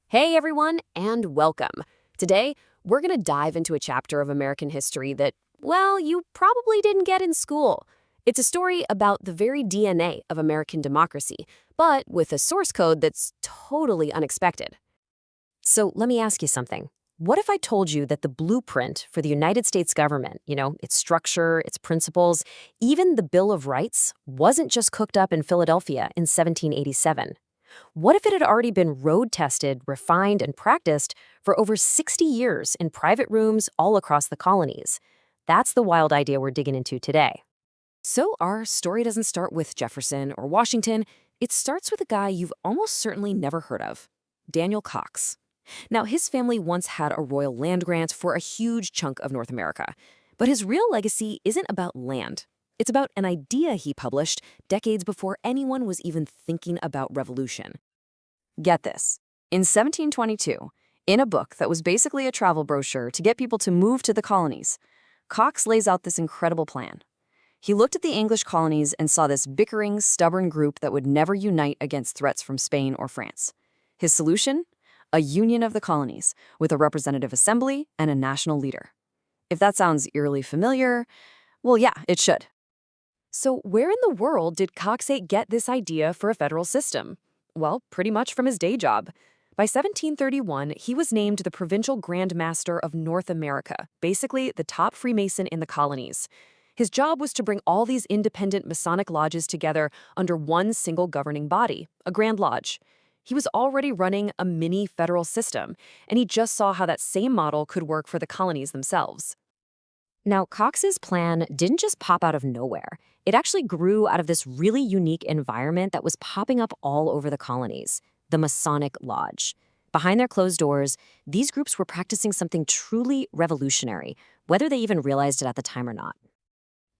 Hey everyone, and welcome. Today, we're going to dive into a chapter of American history that, well, you probably didn't get in school. It's a story about the very DNA of American democracy, but with a source code that's totally unexpected. So let me ask you something. What if I told you that the blueprint for the United States government, its structure, its principles, even the Bill of Rights, wasn't just cooked up in Philadelphia in 1787? What if it had already been road-tested, refined, and practiced for over 60 years in private rooms all across the colonies? That's the wild idea we're digging into today. So our story doesn't start with Jefferson or Washington. It starts with a guy you've almost certainly never heard of, Daniel Coxe. Now, his family once had a royal land grant for a huge chunk of North America. But his real legacy isn't about land. It's about an idea he published decades before anyone was even thinking about revolution. Get this. In 1722, in a book that was basically a travel brochure to get people to move to the colonies, Coxe lays out this incredible plan. He looked at the English colonies and saw this bickering, stubborn group that would never unite against threats from Spain or France. His solution? A union of the colonies, with a representative assembly and a national leader. If that sounds eerily familiar, well, yeah, it should. So where in the world did Coxe get this idea for a federal system? Well, pretty much from his day job. By 1731, he was named the Provincial Grand Master of North America, basically the top Freemason in the colonies. His job was to bring all these independent Masonic lodges together under one single governing body, a Grand Lodge. He was already running a mini federal system, and he just saw how that same model could work for the colonies themselves. Now, Coxe's plan didn't just pop out of nowhere. It actually grew out of this really unique environment that was popping up all over the colonies, the Masonic Lodge. Behind their closed doors, these groups were practicing something truly revolutionary, whether they even realized it at the time or not.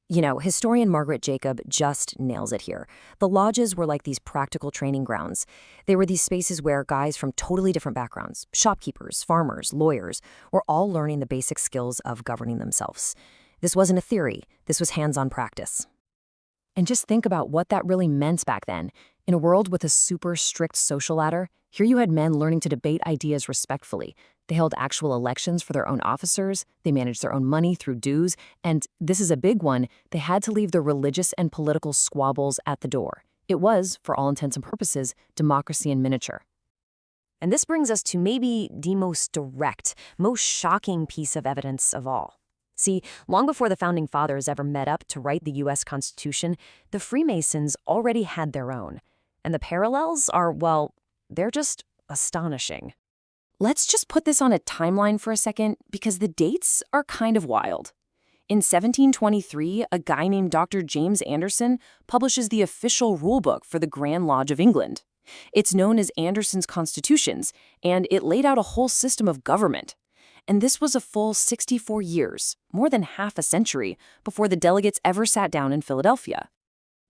Historian Margaret Jacob just nails it here. The lodges were like these practical training grounds. They were these spaces where guys from totally different backgrounds, shopkeepers, farmers, lawyers, were all learning the basic skills of governing themselves. This wasn't a theory. This was hands-on practice. And just think about what that really meant back then. In a world with a super strict social ladder, here you had men learning to debate ideas respectfully. They held actual elections for their own officers, they managed their own money through dues, and this is a big one, they had to leave their religious and political squabbles at the door. It was, for all intents and purposes, democracy in miniature. And this brings us to maybe the most direct, most shocking piece of evidence of all. See, long before the Founding Fathers ever met up to write the U.S. Constitution, the Freemasons already had their own. And the parallels are, well, they're just astonishing. Let's just put this on a timeline for a second, because the dates are kind of wild. In 1723, a guy named Dr. James Anderson publishes the official rulebook for the Grand Lodge of England. It's known as Anderson's Constitutions, and it laid out a whole system of government. And this was a full 64 years, more than half a century, before the delegates ever sat down in Philadelphia.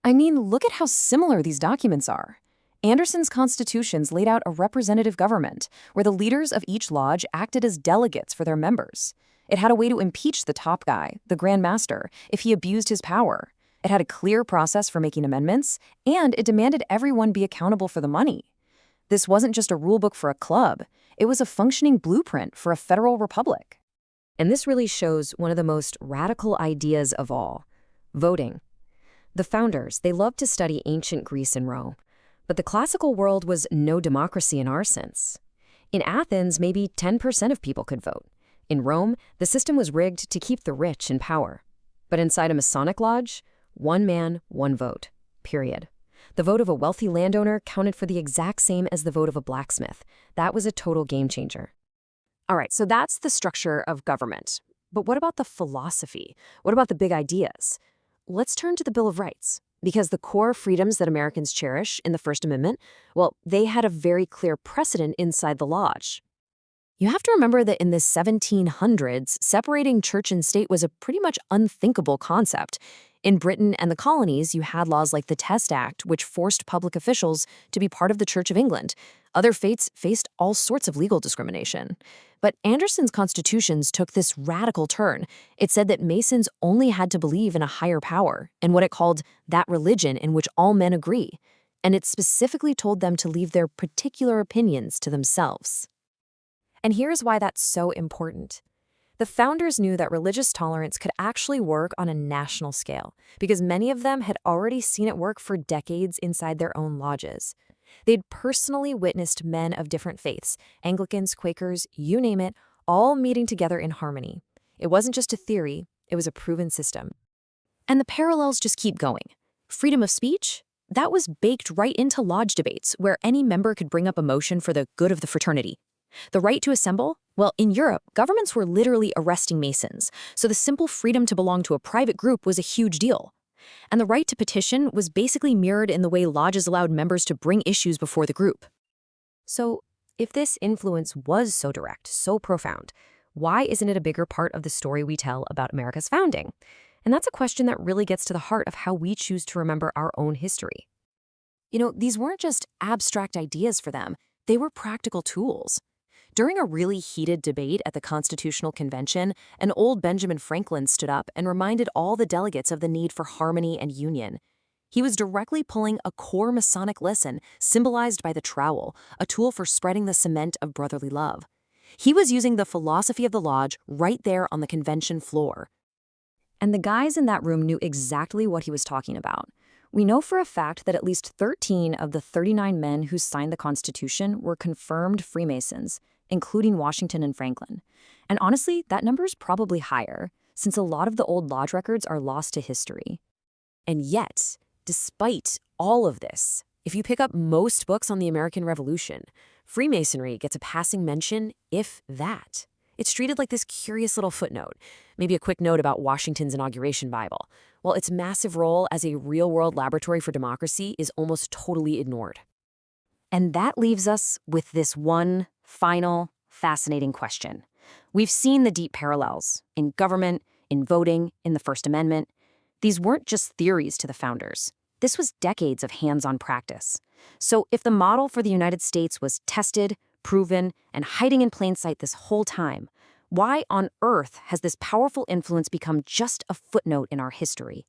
I mean, look at how similar these documents are. Anderson's Constitutions laid out a representative government, where the leaders of each lodge acted as delegates for their members. It had a way to impeach the top guy, the Grand Master, if he abused his power. It had a clear process for making amendments, and it demanded everyone be accountable for the money. This wasn't just a rulebook for a club. It was a functioning blueprint for a federal republic. And this really shows one of the most radical ideas of all, voting. The founders, they loved to study ancient Greece and Rome. But the classical world was no democracy in our sense. In Athens, maybe 10% of people could vote. In Rome, the system was rigged to keep the rich in power. But inside a Masonic lodge, one man, one vote, period. The vote of a wealthy landowner counted for the exact same as the vote of a blacksmith. That was a total game changer. All right, so that's the structure of government. But what about the philosophy? What about the big ideas? Let's turn to the Bill of Rights. Because the core freedoms that Americans cherish in the First Amendment, well, they had a very clear precedent inside the lodge. You have to remember that in the 1700s, separating church and state was a pretty much unthinkable concept. In Britain and the colonies, you had laws like the Test Act, which forced public officials to be part of the Church of England. Other faiths faced all sorts of legal discrimination. But Anderson's constitutions took this radical turn. It said that Masons only had to believe in a higher power and what it called that religion in which all men agree. and it specifically told them to leave their particular opinions to themselves. And here's why that's so important. The founders knew that religious tolerance could actually work on a national scale because many of them had already seen it work for decades inside their own lodges. They'd personally witnessed men of different faiths, Anglicans, Quakers, you name it, all meeting together in harmony. It wasn't just a theory, it was a proven system. And the parallels just keep going. Freedom of speech? That was baked right into lodge debates where any member could bring up a motion for the good of the fraternity. The right to assemble? Well, in Europe, governments were literally arresting Masons, so the simple freedom to belong to a private group was a huge deal. And the right to petition was basically mirrored in the way lodges allowed members to bring issues before the group. So, if this influence was so direct, so profound, why isn't it a bigger part of the story we tell about America's founding? And that's a question that really gets to the heart of how we choose to remember our own history. These weren't just abstract ideas for them, they were practical tools. During a really heated debate at the Constitutional Convention, an old Benjamin Franklin stood up and reminded all the delegates of the need for harmony and union. He was directly pulling a core Masonic lesson symbolized by the trowel, a tool for spreading the cement of brotherly love. He was using the philosophy of the lodge right there on the convention floor. And the guys in that room knew exactly what he was talking about. We know for a fact that at least 13 of the 39 men who signed the Constitution were confirmed Freemasons, including Washington and Franklin. And honestly, that number is probably higher, since a lot of the old lodge records are lost to history. And yet, despite all of this, if you pick up most books on the American Revolution, Freemasonry gets a passing mention, if that. It's treated like this curious little footnote, maybe a quick note about Washington's inauguration Bible, while its massive role as a real-world laboratory for democracy is almost totally ignored. And that leaves us with this one final, fascinating question. We've seen the deep parallels in government, in voting, in the First Amendment. These weren't just theories to the founders. This was decades of hands-on practice. So if the model for the United States was tested, proven, and hiding in plain sight this whole time, why on earth has this powerful influence become just a footnote in our history?